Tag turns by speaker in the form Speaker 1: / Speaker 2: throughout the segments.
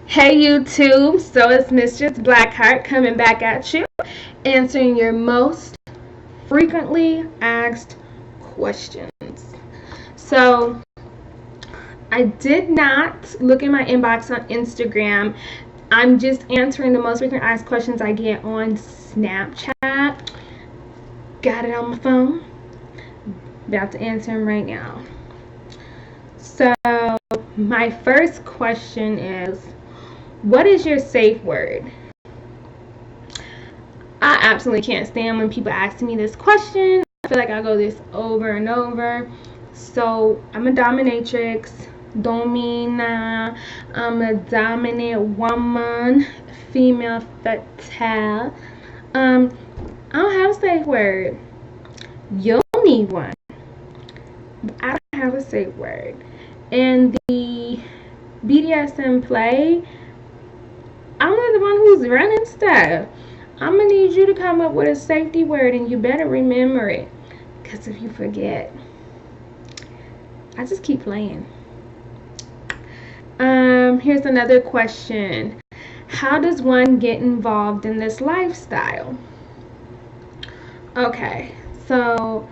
Speaker 1: Hey YouTube, so it's Mistress Blackheart coming back at you, answering your most frequently asked questions. So, I did not look in my inbox on Instagram. I'm just answering the most frequently asked questions I get on Snapchat. Got it on my phone. About to answer them right now. So, my first question is, what is your safe word? I absolutely can't stand when people ask me this question. I feel like I go this over and over. So I'm a dominatrix, domina. I'm a dominant woman, female fatale. I don't have a safe word. You'll need one. But I don't have a safe word. And the BDSM play, I'm the one who's running stuff. I'm going to need you to come up with a safety word, and you better remember it. Because if you forget, I just keep playing. Here's another question. How does one get involved in this lifestyle? Okay, so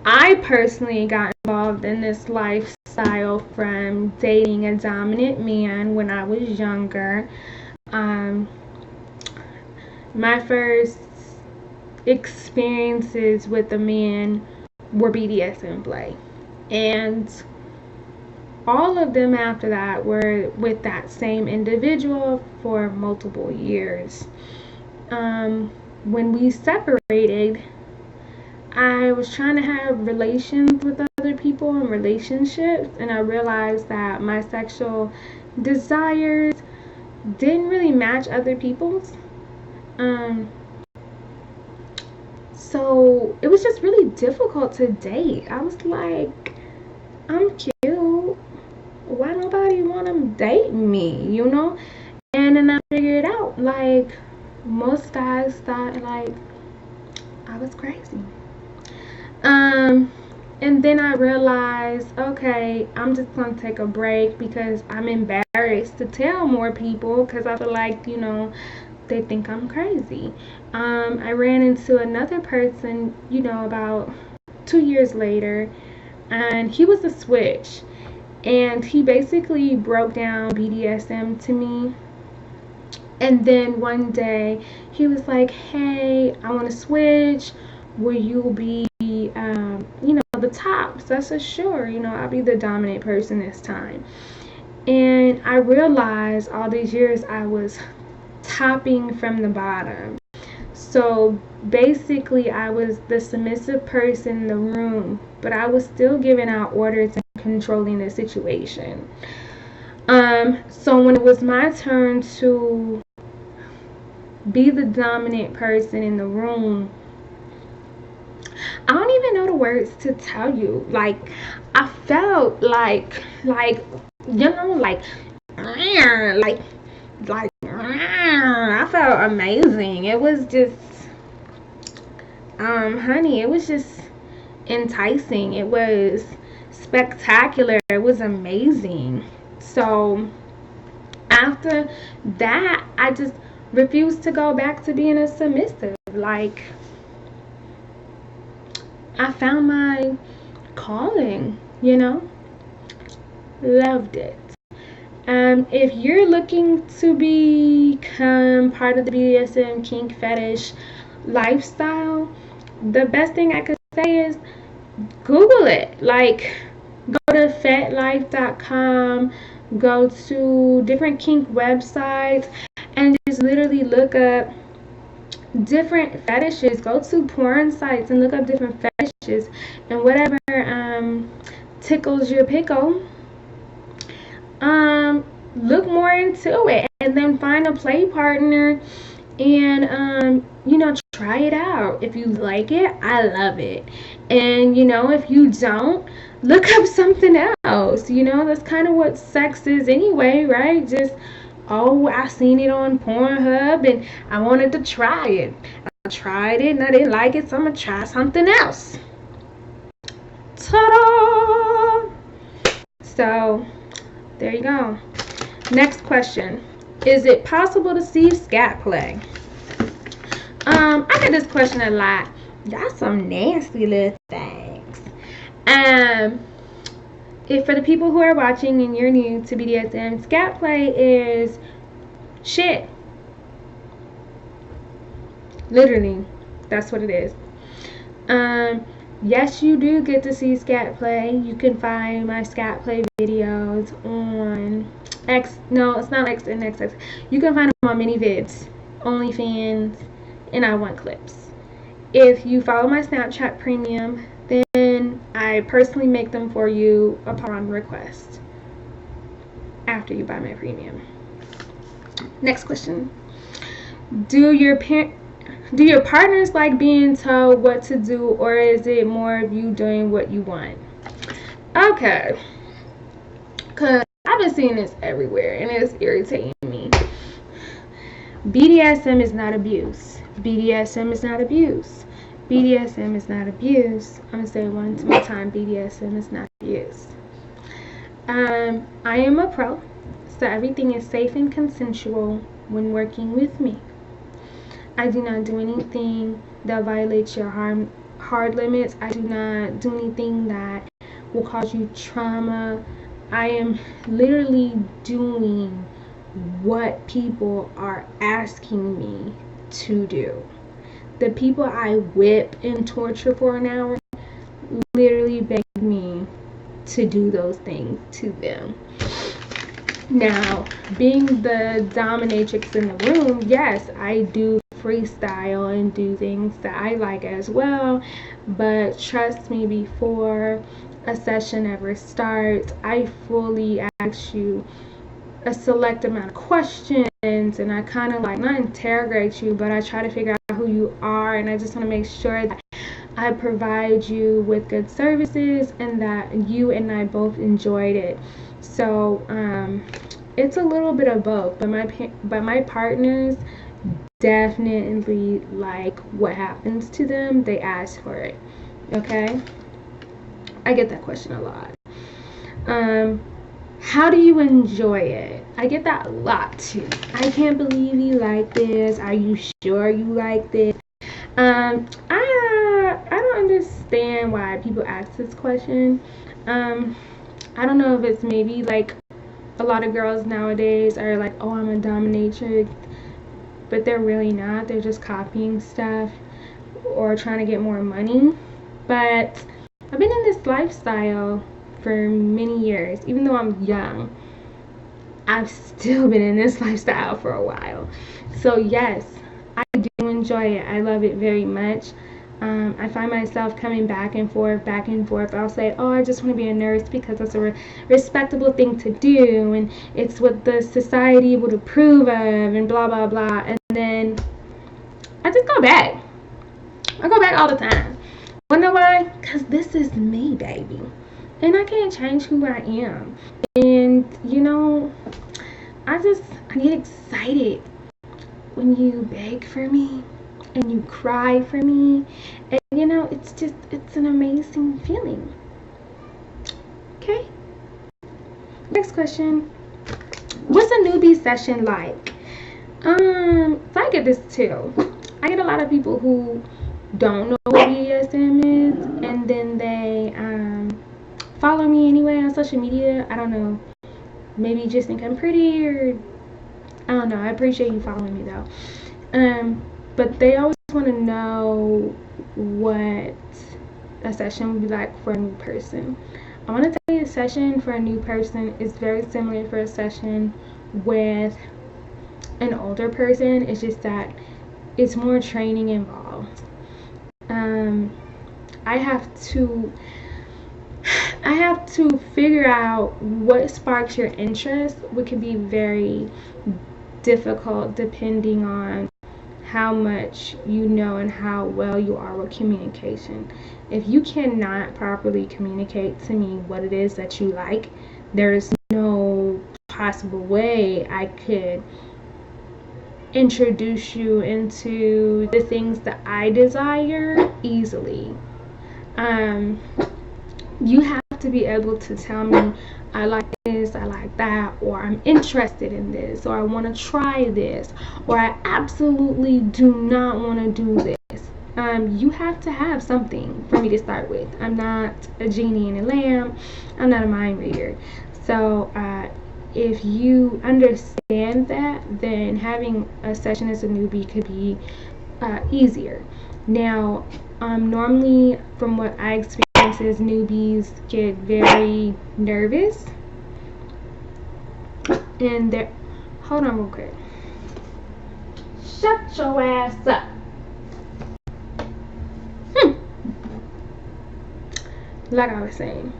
Speaker 1: I personally got involved in this lifestyle from dating a dominant man when I was younger. My first experiences with a man were BDSM play, and all of them after that were with that same individual for multiple years. When we separated, I was trying to have relations with other people and relationships, and I realized that my sexual desires didn't really match other people's. So it was just really difficult to date. I was like, I'm cute. Why nobody want to date me, you know? And then I figured out, like, most guys thought, like, I was crazy. And then I realized, okay, I'm just going to take a break because I'm embarrassed to tell more people because I feel like, they think I'm crazy. I ran into another person, about 2 years later, and he was a switch. And he basically broke down BDSM to me. And then one day, he was like, hey, I want to switch. Will you be, the top? So I said, sure, I'll be the dominant person this time. And I realized all these years I was topping from the bottom. So basically I was the submissive person in the room, but I was still giving out orders and controlling the situation. So when it was my turn to be the dominant person in the room, I don't even know the words to tell you. Like, I felt like I felt amazing. It was just, honey, it was just enticing. It was spectacular. It was amazing. So after that, I just refused to go back to being a submissive. Like, I found my calling, loved it. If you're looking to become part of the BDSM kink fetish lifestyle, the best thing I could say is Google it. Like, go to fetlife.com, go to different kink websites, and just literally look up different fetishes. Go to porn sites and look up different fetishes, and whatever tickles your pickle, look more into it, and then find a play partner and try it out. If you like it, I love it. And if you don't, look up something else. That's kind of what sex is anyway, right? Just, oh, I seen it on Pornhub and I wanted to try it. I tried it and I didn't like it, so I'm gonna try something else. Ta-da! So there you go. Next question. Is it possible to see scat play? I get this question a lot. Y'all some nasty little things. If for the people who are watching and you're new to BDSM, scat play is shit. Literally, that's what it is. Yes, you do get to see scat play. You can find my scat play videos on X. No, it's not X and XX. You can find them on ManyVids, OnlyFans, and I Want Clips. If you follow my Snapchat Premium, then I personally make them for you upon request after you buy my premium. Next question. Do your partners like being told what to do, or is it more of you doing what you want? Okay. Because I've been seeing this everywhere, and it's irritating me. BDSM is not abuse. BDSM is not abuse. BDSM is not abuse. I'm going to say it one more time. BDSM is not abuse. I am a pro, so everything is safe and consensual when working with me. I do not do anything that violates your hard limits. I do not do anything that will cause you trauma. I am literally doing what people are asking me to do. The people I whip and torture for an hour literally beg me to do those things to them. Now, being the dominatrix in the room, yes, I do freestyle and do things that I like as well, but trust me, before a session ever starts, I fully ask you a select amount of questions, and I kind of like, not interrogate you, but I try to figure out who you are, and I just want to make sure that I provide you with good services and that you and I both enjoyed it. So it's a little bit of both, but my partners definitely like what happens to them. They ask for it. Okay, I get that question a lot. How do you enjoy it? I get that a lot too. I can't believe you like this. Are you sure you like this? I don't understand why people ask this question. I don't know if it's maybe like a lot of girls nowadays are like, oh, I'm a dominatrix, but they're really not. They're just copying stuff or trying to get more money. But I've been in this lifestyle for many years. Even though I'm young, I've still been in this lifestyle for a while. So yes, I do enjoy it. I love it very much. I find myself coming back and forth. I'll say, oh, I just want to be a nurse because that's a respectable thing to do, and it's what the society would approve of, and blah, blah, blah. And then I just go back. I go back all the time. Wonder why? Because this is me, baby. And I can't change who I am. And, you know, I get excited when you beg for me and you cry for me. And, you know, it's an amazing feeling. Okay? Next question. What's a newbie session like? So I get this too. I get a lot of people who don't know what BDSM is, and then they follow me anyway on social media. I don't know. Maybe you just think I'm pretty, or I don't know. I appreciate you following me though. But they always want to know what a session would be like for a new person. I want to tell you, a session for a new person is very similar for a session with an older person. It's just that it's more training involved. I have to figure out what sparks your interest, which can be very difficult depending on how much you know and how well you are with communication. If you cannot properly communicate to me what it is that you like, there's no possible way I could introduce you into the things that I desire easily. You have have to be able to tell me, I like this, I like that, or I'm interested in this, or I want to try this, or I absolutely do not want to do this. You have to have something for me to start with. I'm not a genie in a lamp. I'm not a mind reader. So if you understand that, then having a session as a newbie could be easier. Now, normally, from what I experience, is newbies get very nervous, and they're, hold on real quick. Shut your ass up. Like I was saying,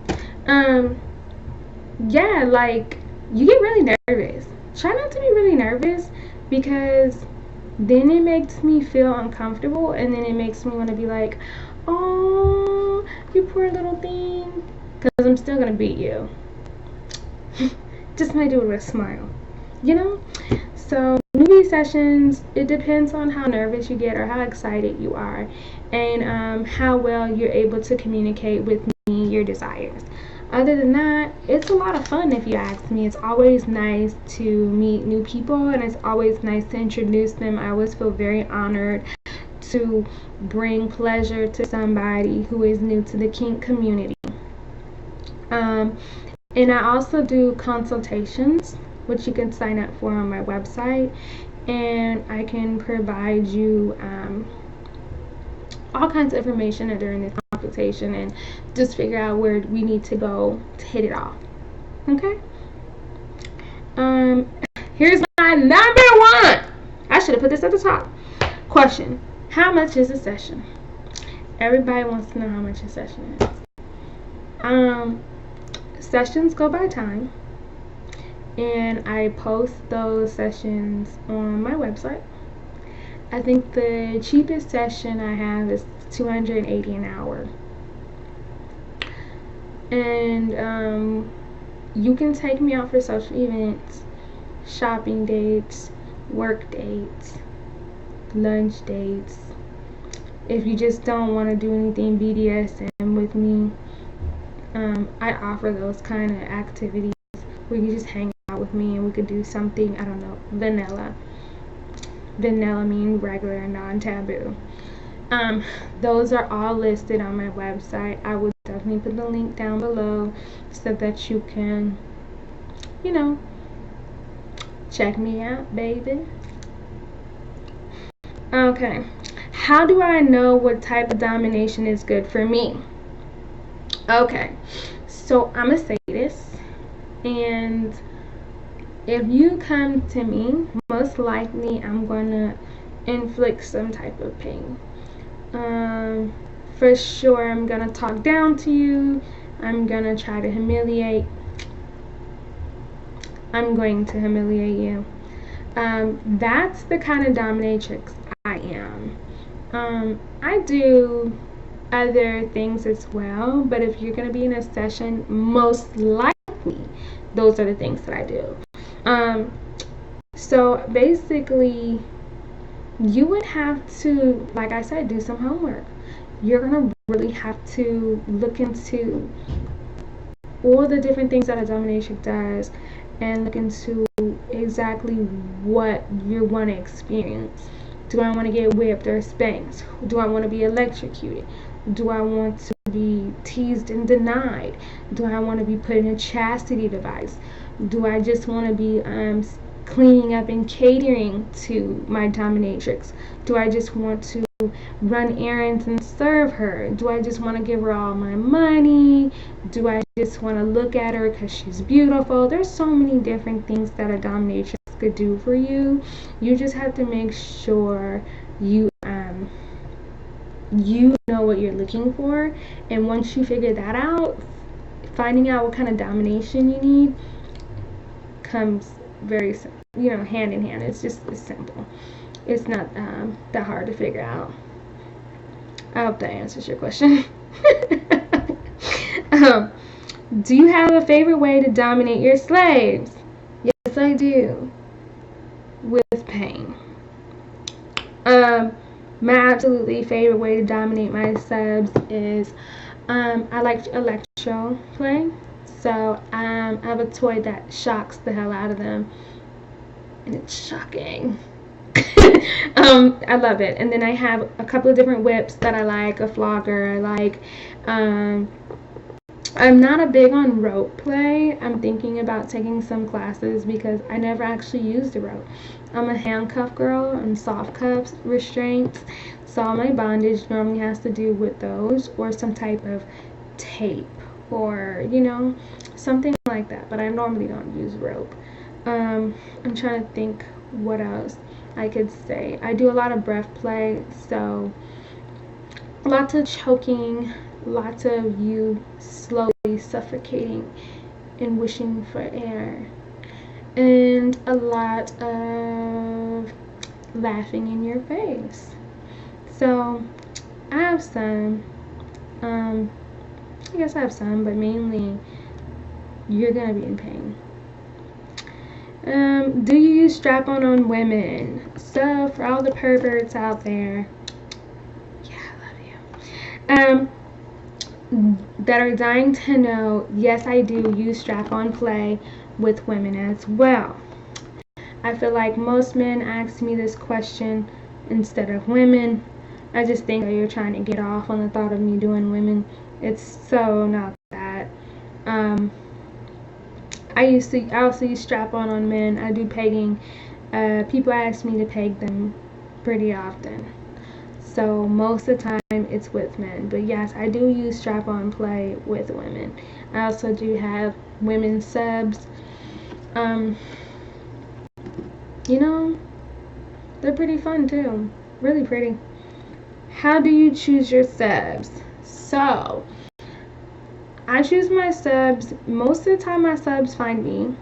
Speaker 1: yeah, like, you get really nervous. Try not to be really nervous, because then it makes me feel uncomfortable, and then it makes me want to be like, oh, you poor little thing, because I'm still gonna beat you. Just might do it with a smile, you know. So newbie sessions, it depends on how nervous you get or how excited you are, and how well you're able to communicate with me your desires. Other than that, it's a lot of fun. If you ask me, it's always nice to meet new people, and it's always nice to introduce them. I always feel very honored to bring pleasure to somebody who is new to the kink community. And I also do consultations, which you can sign up for on my website, and I can provide you all kinds of information during this consultation, and just figure out where we need to go to hit it off. Okay? Here's my number one. I should have put this at the top. Question: how much is a session? Everybody wants to know how much a session is. Sessions go by time, and I post those sessions on my website. I think the cheapest session I have is $280 an hour. And you can take me out for social events, shopping dates, work dates, lunch dates. If you just don't want to do anything BDSM with me, I offer those kind of activities where you just hang out with me and we could do something, I don't know, vanilla. Vanilla means regular, non-taboo. Those are all listed on my website. I will definitely put the link down below so that you can, you know, check me out, baby. Okay, how do I know what type of domination is good for me? Okay, so I'm a sadist, and if you come to me, most likely I'm gonna inflict some type of pain. For sure, I'm gonna talk down to you. I'm gonna try to humiliate. I'm going to humiliate you. That's the kind of dominatrix I am. I do other things as well, but if you're gonna be in a session, most likely those are the things that I do. So basically, you would have to, like I said, do some homework. You're gonna really have to look into all the different things that a dominatrix does, and look into exactly what you want to experience. Do I want to get whipped or spanked? Do I want to be electrocuted? Do I want to be teased and denied? Do I want to be put in a chastity device? Do I just want to be cleaning up and catering to my dominatrix? Do I just want to run errands and serve her? Do I just want to give her all my money? Do I just want to look at her because she's beautiful? There's so many different things that a dominatrix could do for you. You just have to make sure you know what you're looking for, and once you figure that out, finding out what kind of domination you need comes very, hand in hand. It's simple. It's not that hard to figure out. I hope that answers your question. Do you have a favorite way to dominate your slaves? Yes, I do. With pain. My absolutely favorite way to dominate my subs is I like to electrocute natural play. So I have a toy that shocks the hell out of them, and it's shocking. I love it. And then I have a couple of different whips that I like, a flogger I like. I'm not a big on rope play. I'm thinking about taking some classes because I never actually used a rope. I'm a handcuff girl and soft cuffs restraints, so all my bondage normally has to do with those or some type of tape or something like that. But I normally don't use rope. I'm trying to think what else I could say. I do a lot of breath play, so lots of choking, lots of you slowly suffocating and wishing for air, and a lot of laughing in your face. So I have some, I guess I have some, but mainly you're gonna be in pain. Do you use strap-on women? So for all the perverts out there, yeah, I love you. That are dying to know, yes, I do use strap-on play with women as well. I feel like most men ask me this question instead of women. I just think that you're trying to get off on the thought of me doing women. It's so not that. I also use strap-on men. I do pegging. People ask me to peg them pretty often. So most of the time it's with men. But yes, I do use strap-on play with women. I also do have women subs. They're pretty fun too. Really pretty. How do you choose your subs? So I choose my subs. Most of the time my subs find me.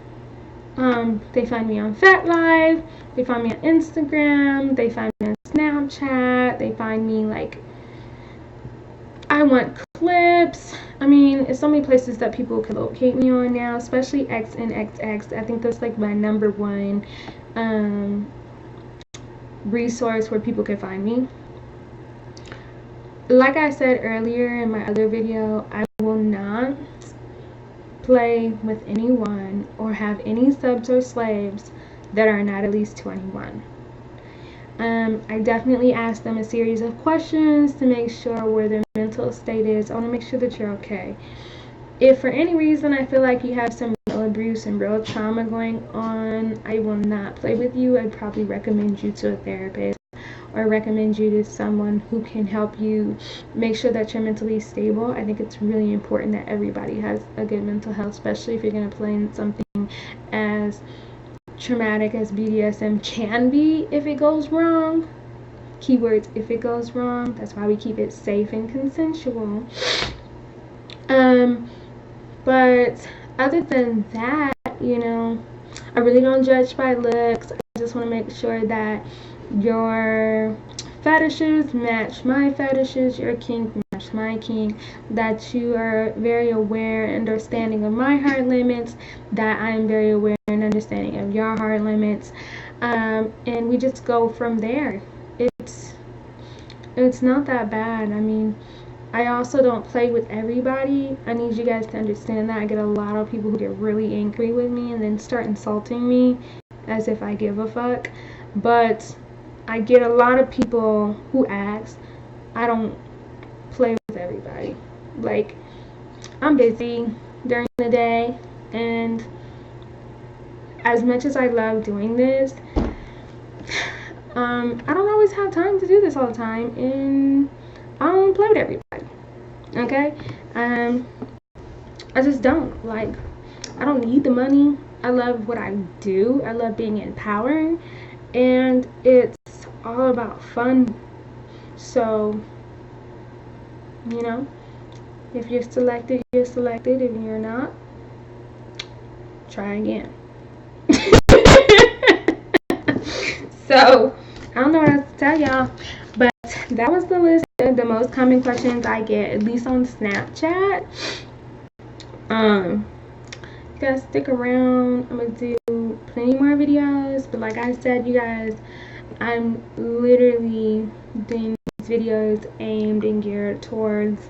Speaker 1: They find me on FetLife, they find me on Instagram, they find me on Snapchat, they find me like, I want clips. I mean, it's so many places that people can locate me on now, especially X and XX. I think that's like my number one resource where people can find me. Like I said earlier in my other video, I will not play with anyone or have any subs or slaves that are not at least 21. I definitely ask them a series of questions to make sure where their mental state is. I want to make sure that you're okay. If for any reason I feel like you have some real abuse and real trauma going on, I will not play with you. I'd probably recommend you to a therapist or recommend you to someone who can help you make sure that you're mentally stable. I think it's really important that everybody has a good mental health, especially if you're going to play in something as traumatic as BDSM can be if it goes wrong. Keywords, if it goes wrong. That's why we keep it safe and consensual. But other than that, I really don't judge by looks. I just want to make sure that your fetishes match my fetishes, your kink match my kink, that you are very aware and understanding of my hard limits, that I'm very aware and understanding of your hard limits, and we just go from there. It's not that bad. I mean, I also don't play with everybody. I need you guys to understand that. I get a lot of people who get really angry with me and then start insulting me as if I give a fuck. But I get a lot of people who ask. I don't play with everybody. Like, I'm busy during the day, and as much as I love doing this, I don't always have time to do this all the time, and I don't play with everybody. Okay? I just don't. Like, I don't need the money. I love what I do. I love being empowering, and it's all about fun. So, if you're selected, you're selected. If you're not, try again. So, I don't know what else to tell y'all, but that was the list of the most common questions I get, at least on Snapchat. You guys stick around. I'm gonna do plenty more videos, but like I said, you guys, I'm literally doing these videos aimed and geared towards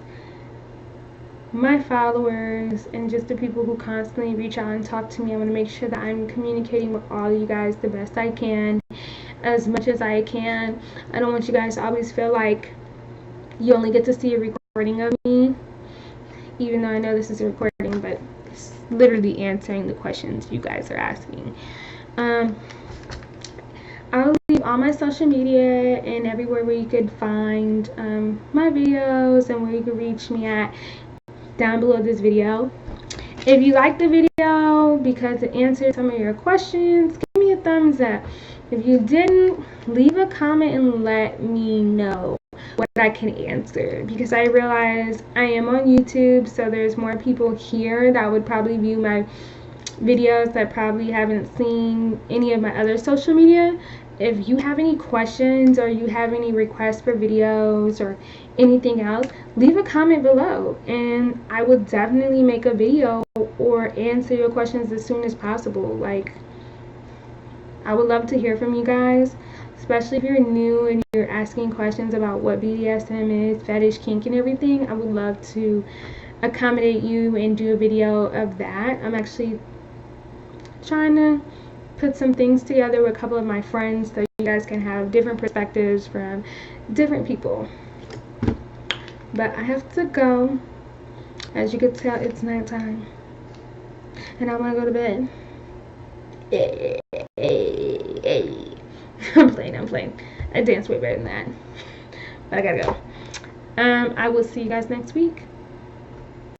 Speaker 1: my followers and just the people who constantly reach out and talk to me. I want to make sure that I'm communicating with all of you guys the best I can, as much as I can. I don't want you guys to always feel like you only get to see a recording of me, even though I know this is a recording, but it's literally answering the questions you guys are asking. I'll leave all my social media and everywhere where you could find my videos and where you can reach me at down below this video. If you liked the video because it answered some of your questions, give me a thumbs up. If you didn't, leave a comment and let me know what I can answer, because I realize I am on YouTube, so there's more people here that would probably view my videos that probably haven't seen any of my other social media. If you have any questions or you have any requests for videos or anything else, leave a comment below and I will definitely make a video or answer your questions as soon as possible. Like, I would love to hear from you guys, especially if you're new and you're asking questions about what BDSM is, fetish, kink, and everything. I would love to accommodate you and do a video of that. I'm actually trying to put some things together with a couple of my friends so you guys can have different perspectives from different people. But I have to go. As you can tell, it's nighttime and I want to go to bed. I'm playing. I dance way better than that. But I gotta go. I will see you guys next week.